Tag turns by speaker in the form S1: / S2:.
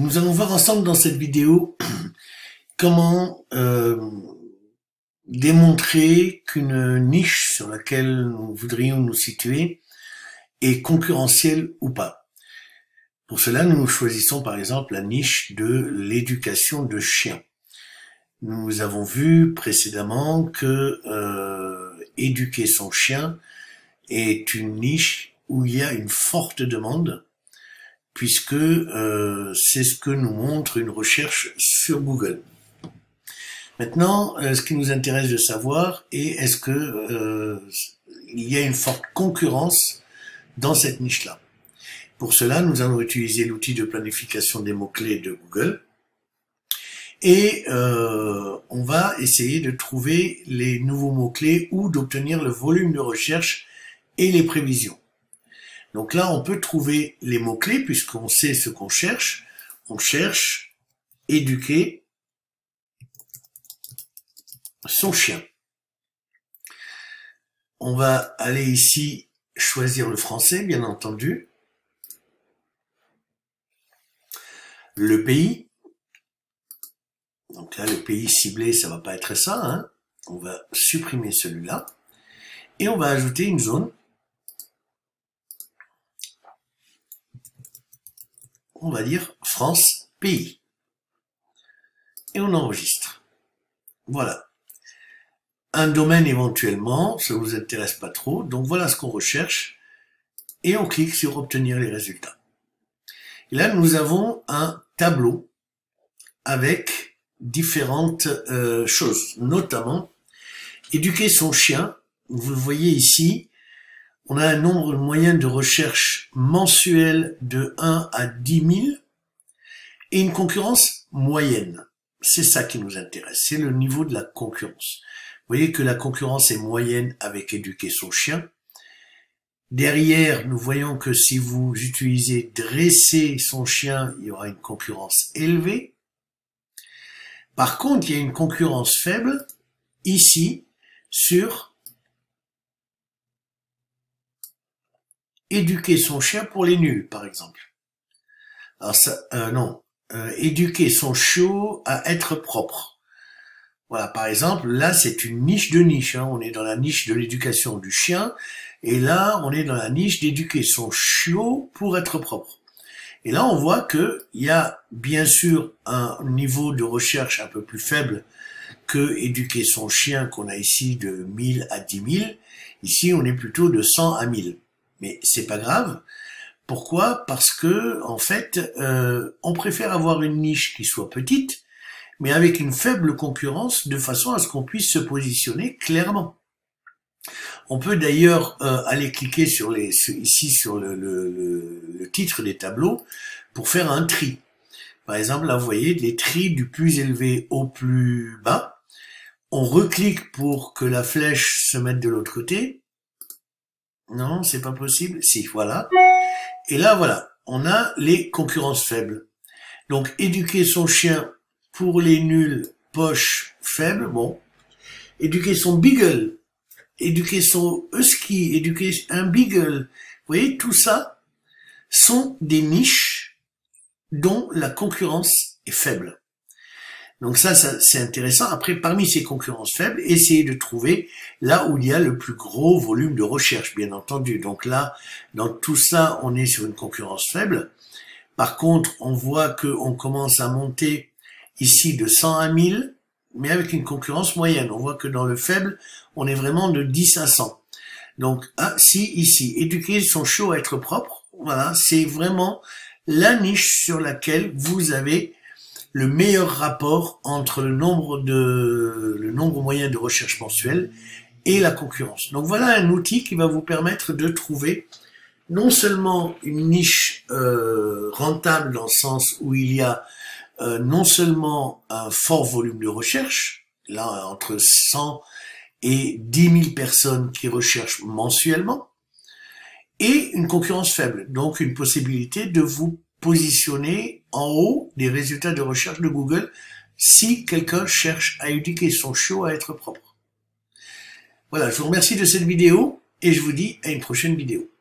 S1: Nous allons voir ensemble dans cette vidéo comment démontrer qu'une niche sur laquelle nous voudrions nous situer est concurrentielle ou pas. Pour cela, nous choisissons par exemple la niche de l'éducation de chiens. Nous avons vu précédemment que éduquer son chien est une niche où il y a une forte demande, puisque c'est ce que nous montre une recherche sur Google. Maintenant, ce qui nous intéresse de savoir est que il y a une forte concurrence dans cette niche-là. Pour cela, nous allons utiliser l'outil de planification des mots-clés de Google et on va essayer de trouver les nouveaux mots-clés ou d'obtenir le volume de recherche et les prévisions. Donc là, on peut trouver les mots-clés puisqu'on sait ce qu'on cherche. On cherche éduquer son chien. On va aller ici choisir le français, bien entendu. Le pays. Donc là, le pays ciblé, ça va pas être ça, hein. On va supprimer celui-là. Et on va ajouter une zone. On va dire France, pays. Et on enregistre. Voilà. Un domaine éventuellement, ça vous intéresse pas trop. Donc voilà ce qu'on recherche. Et on clique sur obtenir les résultats. Et là, nous avons un tableau avec différentes choses, notamment éduquer son chien. Vous le voyez ici. On a un nombre moyen de recherche mensuel de 1 à 10 000 et une concurrence moyenne. C'est ça qui nous intéresse, c'est le niveau de la concurrence. Vous voyez que la concurrence est moyenne avec éduquer son chien. Derrière, nous voyons que si vous utilisez dresser son chien, il y aura une concurrence élevée. Par contre, il y a une concurrence faible ici sur éduquer son chien pour les nuls, par exemple. Alors ça, non. Éduquer son chiot à être propre. Voilà, par exemple, là, c'est une niche de niche. Hein. On est dans la niche de l'éducation du chien. Et là, on est dans la niche d'éduquer son chiot pour être propre. Et là, on voit que il y a bien sûr un niveau de recherche un peu plus faible que éduquer son chien qu'on a ici de 1000 à 10 000. Ici, on est plutôt de 100 à 1000. Mais c'est pas grave. Pourquoi? Parce que, en fait, on préfère avoir une niche qui soit petite, mais avec une faible concurrence, de façon à ce qu'on puisse se positionner clairement. On peut d'ailleurs aller cliquer sur ici sur le titre des tableaux pour faire un tri. Par exemple, là, vous voyez les tris du plus élevé au plus bas. On reclique pour que la flèche se mette de l'autre côté. Non, c'est pas possible. Si, voilà. Et là, voilà, on a les concurrences faibles. Donc, éduquer son chien pour les nuls, poche faible, bon. Éduquer son beagle, éduquer son husky, éduquer un beagle. Vous voyez, tout ça sont des niches dont la concurrence est faible. Donc ça c'est intéressant. Après, parmi ces concurrences faibles, essayez de trouver là où il y a le plus gros volume de recherche, bien entendu. Donc là, dans tout ça, on est sur une concurrence faible. Par contre, on voit qu'on commence à monter ici de 100 à 1000, mais avec une concurrence moyenne. On voit que dans le faible, on est vraiment de 10 à 100. Donc, ici, éduquer son chiot à être propre, voilà, c'est vraiment la niche sur laquelle vous avez le meilleur rapport entre le nombre moyen de recherche mensuelle et la concurrence. Donc voilà un outil qui va vous permettre de trouver non seulement une niche rentable dans le sens où il y a non seulement un fort volume de recherche, là entre 100 et 10 000 personnes qui recherchent mensuellement, et une concurrence faible, donc une possibilité de vous positionner en haut des résultats de recherche de Google si quelqu'un cherche à éduquer son chiot à être propre. Voilà, je vous remercie de cette vidéo et je vous dis à une prochaine vidéo.